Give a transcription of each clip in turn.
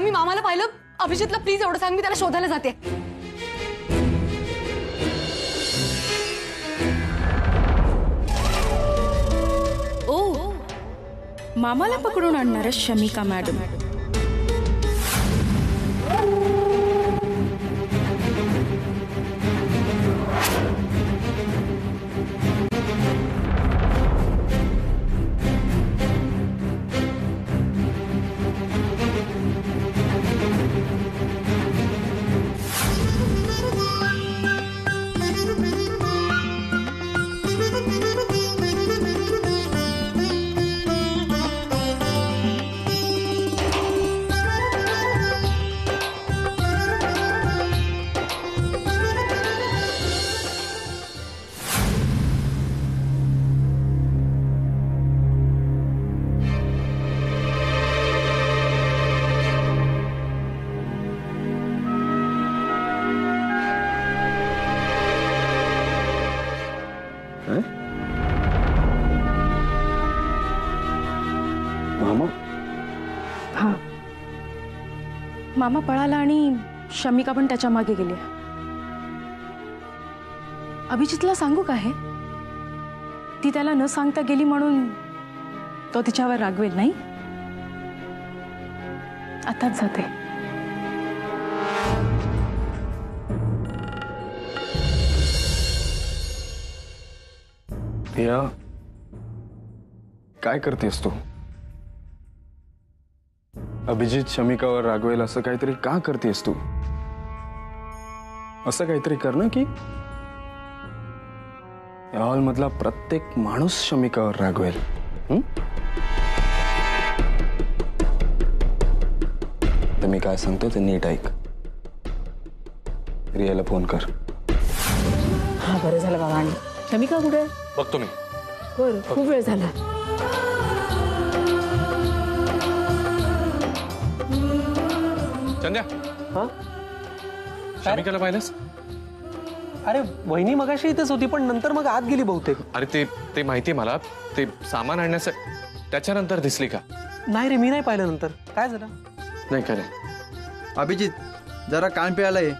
मी मामाला पाहिलं. अभिजितला प्लीज एवढं सांग, मी त्याला शोधायला जाते. ओ, मामाला पकडून आणणार शमिका मॅडम. मामा? हाँ, मामा पळाला आणि शमिका पण त्याच्या मागे गेली. अभिजितला सांगू का हे? ती त्याला न सांगता गेली म्हणून तो तिच्यावर रागवेल नाही. आताच जाते. या काय करतेस तू? अभिजित शमिकावर रागवेल असं काहीतरी का करतेस तू? असं काहीतरी कर ना की या हॉल मधला प्रत्येक माणूस शमिकावर रागवेल. तर मी काय सांगतो ते नीट ऐक. रियाला फोन कर. हा, बरं झालं बाबा. आणि शमिका कुठे? बघतो मी. बरं, खूप वेळ झाला. संध्या, हाँ शमिकाला पाहिलंस? अरे वहिनी मगाशी इथेच होती पण नंतर मग आत गेली बहुतेक. अरे ते माहिती मला. ते सामान आणण्यासाठी त्याच्यानंतर दिसली का? नाही रे, मी नाही पाहिलं. नंतर काय झालं? नाही खरे. अभिजित जरा कान पे आलाय.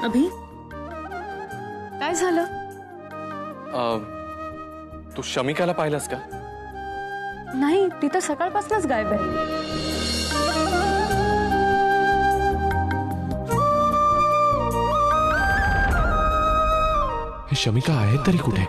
अभि, काय झालं? तू शमिकाला पाहिलंस का? नाही, ती तर सकाळपासूनच गायब आहे. हे शमिका आहे तरी कुठे?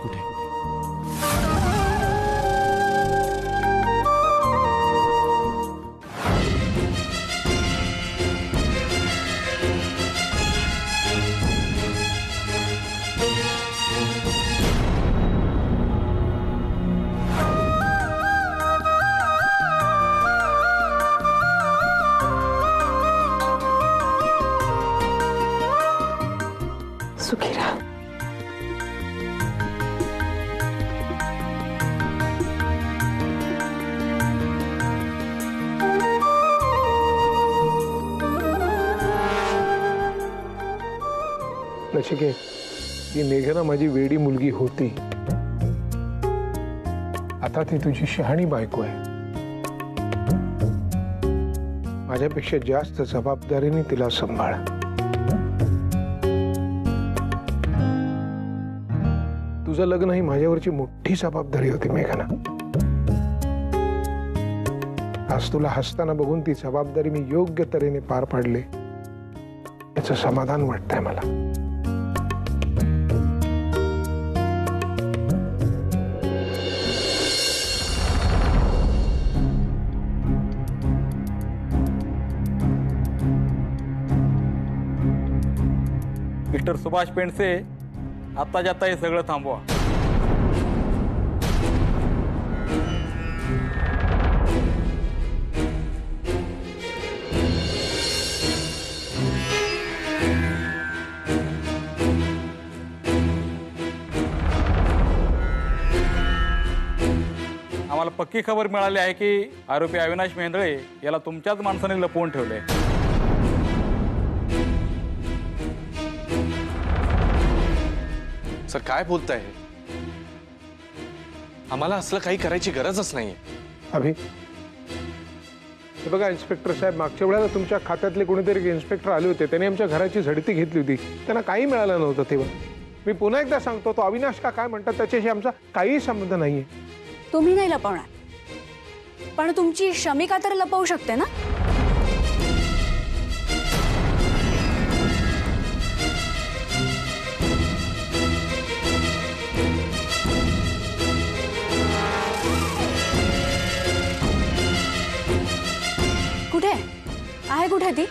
सुखी रहा. नचिकेत, ती मेघना माझी वेडी मुलगी होती आता ती तुझी शहाणी बायको आहे. माझ्यापेक्षा जास्त जबाबदारीने तिला सांभाळ. तुझं लग्न ही माझ्यावरची मोठी जबाबदारी होती मेघना. आज तुला हसताना बघून ती जबाबदारी मी योग्य तऱ्हेने पार पाडले याचं समाधान वाटतंय मला. मिस्टर सुभाष पेंडसे, आता जाता हे सगळं थांबवा. आम्हाला पक्की खबर मिळाली आहे की आरोपी अविनाश मेंदळे याला तुमच्याच माणसाने लपवून ठेवले. सर काय बोलताय? आम्हाला असलं काही करायची गरजच नाहीये. अभि, हे बघा इन्स्पेक्टर साहेब, मागच्या वेळेला तुमच्या खात्यातले कोणीतरी इन्स्पेक्टर आले होते. त्यांनी आमच्या घराची झडती घेतली होती. त्यांना काही मिळालं नव्हतं तेव्हा. मी पुन्हा एकदा सांगतो, तो अविनाश का काय म्हणतात त्याच्याशी आमचा काही संबंध नाहीये. तुम्ही नाही लपवणार, पण तुमची शमिका तर लपवू शकते ना. कुठे आहे, कुठे ती?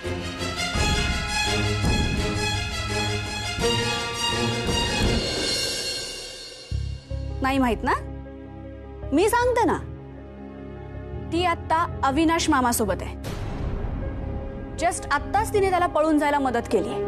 नाही माहित ना? मी सांगते ना, ती आता अविनाश मामा सोबत आहे. जस्ट आत्ताच तिने त्याला पळून जायला मदत केली.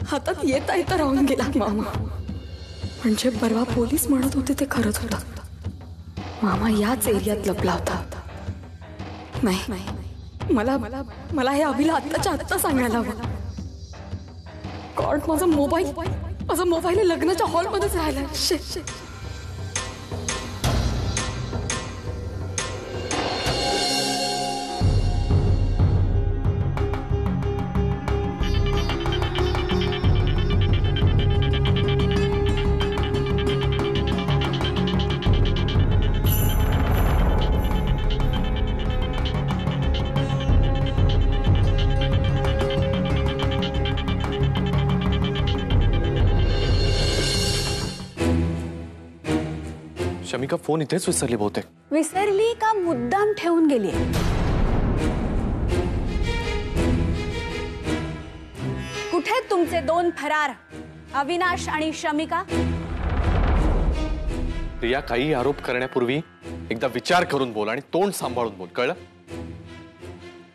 हातात येता येता राहून गेला मामा. म्हणजे परवा पोलीस म्हणत होते ते खरंच होतं. मामा याच एरियात लपला होता. नाही, मला हे अभिला आत्ताच्या आत्ता सांगायला हवं. गॉड, माझा मोबाईल लग्नाच्या हॉलमध्येच राहिला. शमिका फोन इथेच विसरली बहुतेक. विसरली का मुद्दाम ठेवून गेली? कुठे तुमचे दोन फरार अविनाश आणि शमिका? प्रिया, काही आरोप करण्यापूर्वी एकदा विचार करून बोल आणि तोंड सांभाळून बोल, कळलं?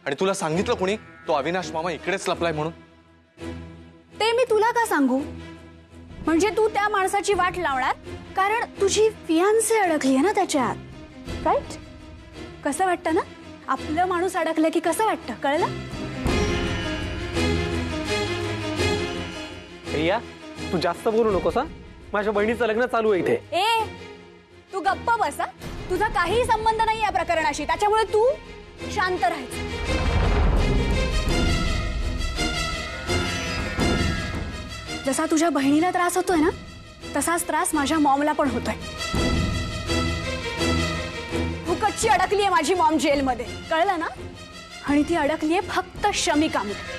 आणि तुला सांगितलं कोणी तो अविनाश मामा इकडेच लपलाय म्हणून? ते मी तुला का सांगू? म्हणजे तू त्या माणसाची वाट लावणार कारण तुझी फियांसे अडकली आहे ना त्याच्यात, राईट? कसं वाटतं ना आपलं माणूस अडकलं की कसं वाटतं, कळलं? भैया, तू जास्त बोलू नकोस हा. माझ्या बहिणीचं लग्न चालू आहे इथे. ए, तू गप्प बसा. तुझा काही संबंध नाही या प्रकरणाशी, त्याच्यामुळे तू शांत राहायचं. जसा तुझ्या बहिणीला त्रास होतोय ना, तसाच त्रास माझ्या मॉमला पण होतोय. फुकटची अडकली आहे माझी मॉम जेलमध्ये, कळलं ना? आणि ती अडकली आहे फक्त शमिकामुळे.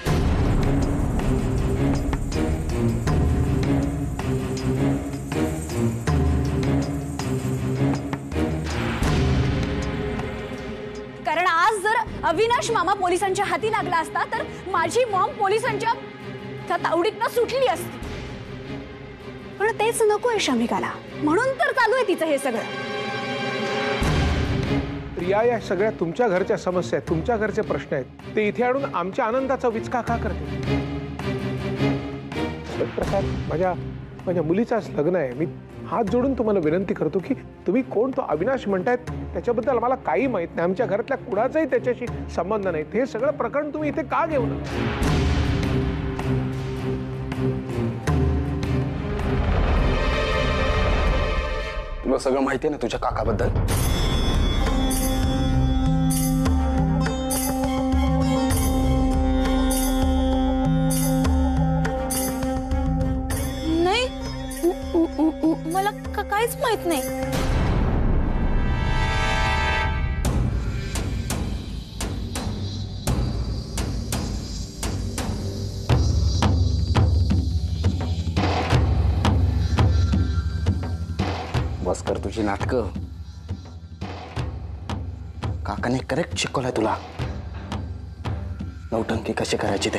अविनाश मामा पोलिसांच्या हाती लागला असता तर माझी मॉम पोलिसांच्या त्या तावडीतनं सुटली असती. पण तेच नकोय शमिकाला, म्हणून तर चालू आहे तिचं हे सगळं. प्रिया, या सगळ्या तुमच्या घरच्या समस्या आहेत, तुमच्या घरचे प्रश्न आहेत, ते इथे आणून आमच्या आनंदाचा विचका का करते? प्रसाद, माझ्या मुलीचं आज लग्न आहे. मी हात जोडून तुम्हाला विनंती करतो की तुम्ही कोण तो अविनाश म्हणतायत त्याच्याबद्दल मला काही माहित नाही. आमच्या घरातल्या कुणाचाही त्याच्याशी संबंध नाही. हे सगळं प्रकरण तुम्ही इथे का घेऊन? तुला सगळं माहिती आहे ना तुझ्या काकाबद्दल? नाही, मला काहीच माहित नाही. बस कर तुझी नाटकं. काकाने करेक्ट शिकवलंय तुला नौटंकी कशी करायची ते.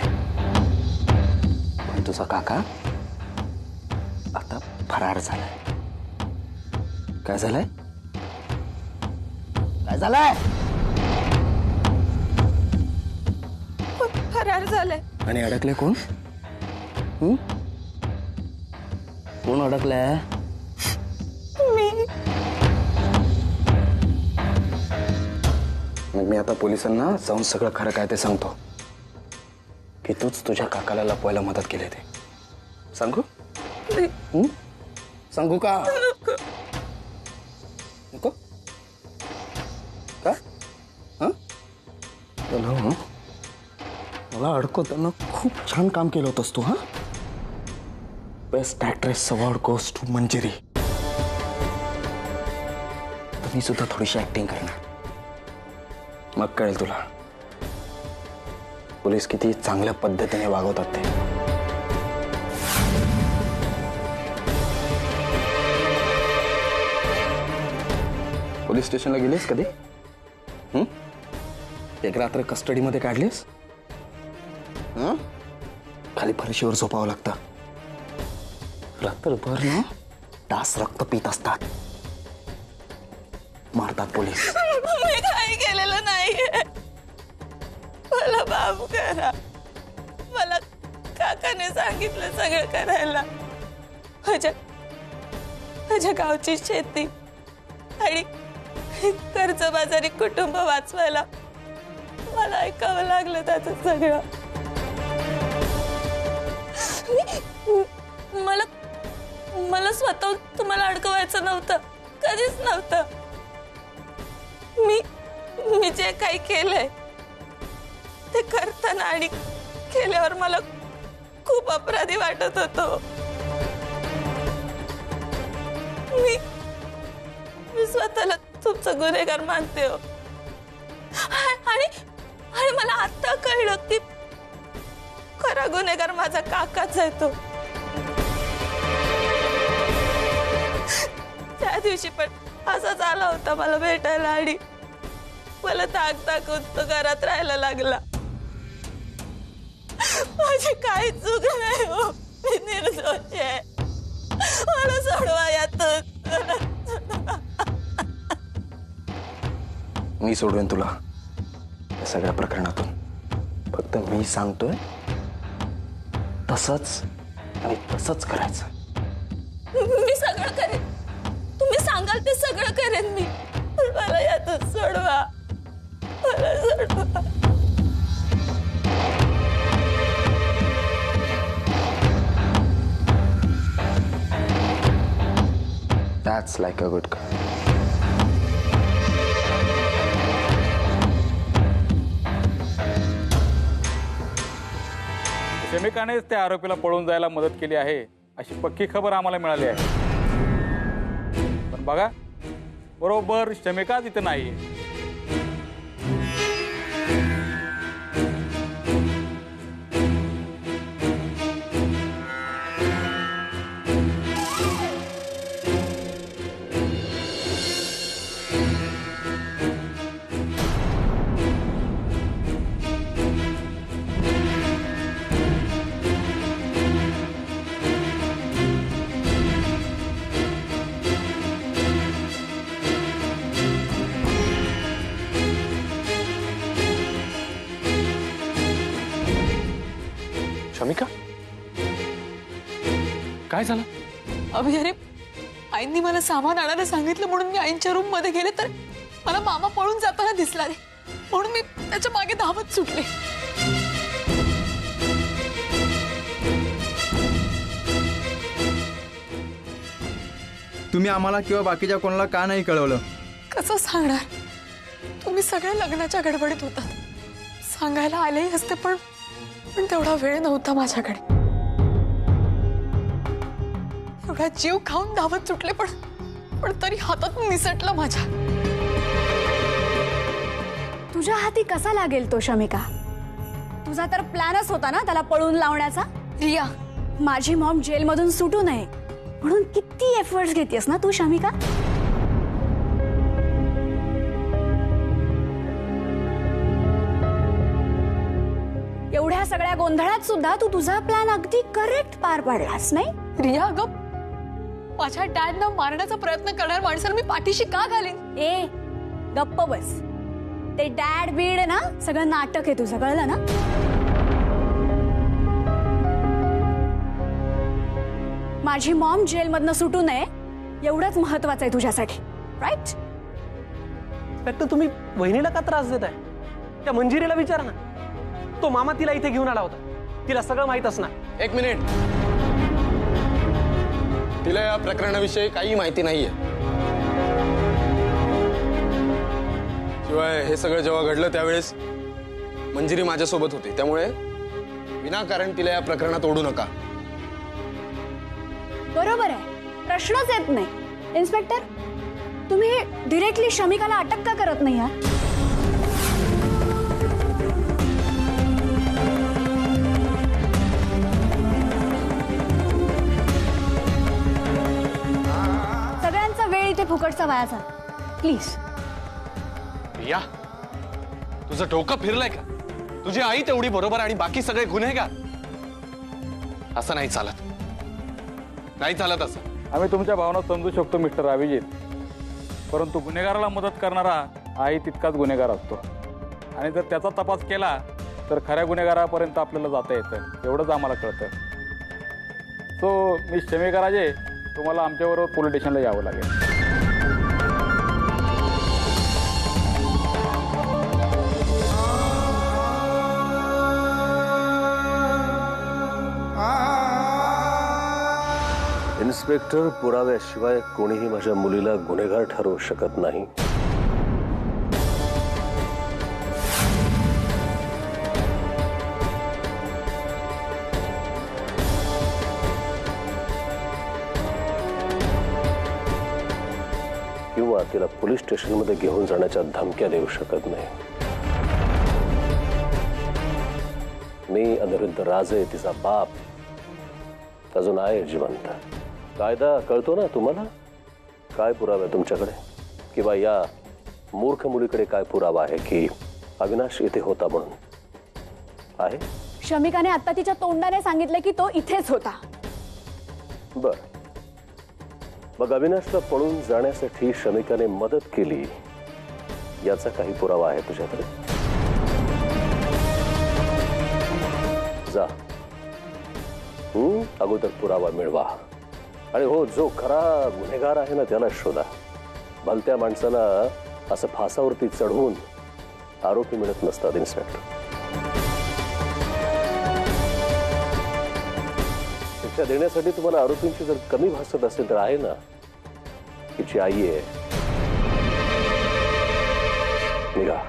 पण तुझा काका आता फरार झालाय. काय झालंय? काय झालंय? फरार झालाय. आणि अडकले कोण? कोण अडकलंय? मी आता पोलिसांना जाऊन सगळं खरं काय ते सांगतो की तूच तुझ्या काकाला लपवायला मदत केली ते. सांगू? सांगू का? नको का? मला अडकवताना खूप छान काम केलं होतंस तू. Best actress award goes to Manjiri. मी सुद्धा थोडीशी ऍक्टिंग करणार, मग कळेल तुला पोलीस किती चांगल्या पद्धतीने वागवतात ते. पोलीस स्टेशनला गेलीस कधी? एक रात्र कस्टडीमध्ये काढलीस? खाली फरशीवर झोपावं लागतं. रात्रभर ना तास रक्त पित असतात. मारतात पोलीस. मी काही केलेलं नाहीये. मला माफ करा. मला काकाने सांगितलं सगळं करायला. माझ्या गावची शेती आणि कर्जबाजारी कुटुंब वाचवायला मला ऐकावं लागलं त्याचं सगळं. मला स्वतः तुम्हाला अडकवायचं नव्हतं, कधीच नव्हतं. मी जे काही केलंय ते करताना आणि केल्यावर मला खूप अपराधी वाटत होतो. मी स्वतःला तुमचं गुन्हेगार मानते हो. आणि मला आता कळलं की खरा गुन्हेगार माझा काकाच आहे तो. त्या दिवशी पण असाच आला होता मला भेटायला आणि मला ताक तो घरात राहायला लागला. माझी काही चूक नाही हो. मी निर्दोष आहे. मला सोडवा यातून. मी सोडवेन तुला या सगळ्या प्रकरणातून. फक्त मी सांगतोय तसंच आणि तसंच करायचं. मी सगळं करेन. तुम्ही सांगाल ते सगळं करेन मी. मला यातून सोडवा. मला सोडवा. That's like a good girl. शमिकानेच त्या आरोपीला पळून जायला मदत केली आहे अशी पक्की खबर आम्हाला मिळाली आहे. पण बघा, बरोबर शमिकाच इथे नाहीये. काय झालं? अभि अरे आईंनी मला सामान आणायला सांगितलं म्हणून मी आईंच्या रूम मध्ये गेले तर मला मामा पळून जाताना दिसला रे, म्हणून मी त्याच्या मागे धावत सुटले. तुम्ही आम्हाला किंवा बाकीच्या कोणाला का नाही कळवलं? कसं सांगणार, तुम्ही सगळे लग्नाच्या गडबडीत होतात. सांगायला आलेही असते पण तेवढा वेळ नव्हता माझ्याकडे. एवढा जीव खाऊन धावत सुटले पण तरी हातात निसटला माझ्या. तुझ्या हाती कसा लागेल तो शमिका? तुझा तर प्लॅनच होता ना त्याला पळून लावण्याचा. रिया, माझी मॉम जेलमधून सुटू नये म्हणून किती एफर्ट्स घेतेस ना तू शमिका. एवढ्या सगळ्या गोंधळात सुद्धा तू तुझा प्लॅन अगदी करेक्ट पार पाडलास नाही. रिया अगं, माझ्या डॅडना मारण्याचा प्रयत्न करणार माणसाला मी पाठीशी का घालीन? ए गप्प बस. ते डॅड बीड ना सगळं नाटक आहे तुझं, कळलं ना. माझी मॉम जेलमधनं सुटू नये एवढंच महत्वाचं आहे तुझ्यासाठी, राईट? फक्त तुम्ही वहिनीला का त्रास देताय? त्या मंजिरीला विचारा ना. तो मामा तिला इथे घेऊन आला होता, तिला सगळं माहित असणार. एक मिनिट, तिला या प्रकरणाविषयी काही माहिती नाहीये. शिवाय हे सगळं जेव्हा घडलं त्यावेळेस मंजिरी माझ्यासोबत होती, त्यामुळे विनाकारण तिला या प्रकरणात ओढू नका. बरोबर आहे, प्रश्नच येत नाही. इन्स्पेक्टर, तुम्ही डिरेक्टली शमिकाला अटक का करत नाही आहात? सगळ्यांचा वेळ इथे फुकटचा वाया झाला. प्लीज. रिया, तुझं डोकं फिरलंय का? तुझी आई तेवढी बरोबर आणि बाकी सगळे गुन्हेगार? असं नाही चालत, नाही चालत असं. आम्ही तुमच्या भावना समजू शकतो मिस्टर अभिजित, परंतु गुन्हेगाराला मदत करणारा आई तितकाच गुन्हेगार असतो. आणि जर त्याचा तपास केला तर खऱ्या गुन्हेगारापर्यंत आपल्याला जाता येतं, एवढंच आम्हाला कळतं. सो मिस शमिका राजे, तुम्हाला आमच्याबरोबर पोलीस स्टेशनला यावं लागेल. इन्स्पेक्टर, पुराव्याशिवाय कोणीही माझ्या मुलीला गुन्हेगार ठरवू शकत नाही. किंवा तिला पोलीस स्टेशनमध्ये घेऊन जाण्याच्या धमक्या देऊ शकत नाही. मी अनिरुद्ध राजे, तिचा बाप अजून आहे जिवंत. कायदा कळतो ना तुम्हाला? काय पुरावा आहे तुमच्याकडे? किंवा या मूर्ख मुलीकडे काय पुरावा आहे की अविनाश इथे होता म्हणून? आहे? शमिकाने आता तिच्या तोंडाने सांगितलं की तो इथेच होता. बर, मग अविनाशला पळून जाण्यासाठी शमिकाने मदत केली याचा काही पुरावा आहे तुझ्याकडे? जा, अगोदर पुरावा मिळवा. आणि हो, जो खरा गुन्हेगार आहे ना त्याला शोधा. भलत्या माणसाला असं फासावरती चढवून आरोपी मिळत नसतात इन्स्पेक्टर. शिक्षा देण्यासाठी तुम्हाला आरोपींची जर कमी भासत असेल तर आहे ना, तिची आई आहे. निघा.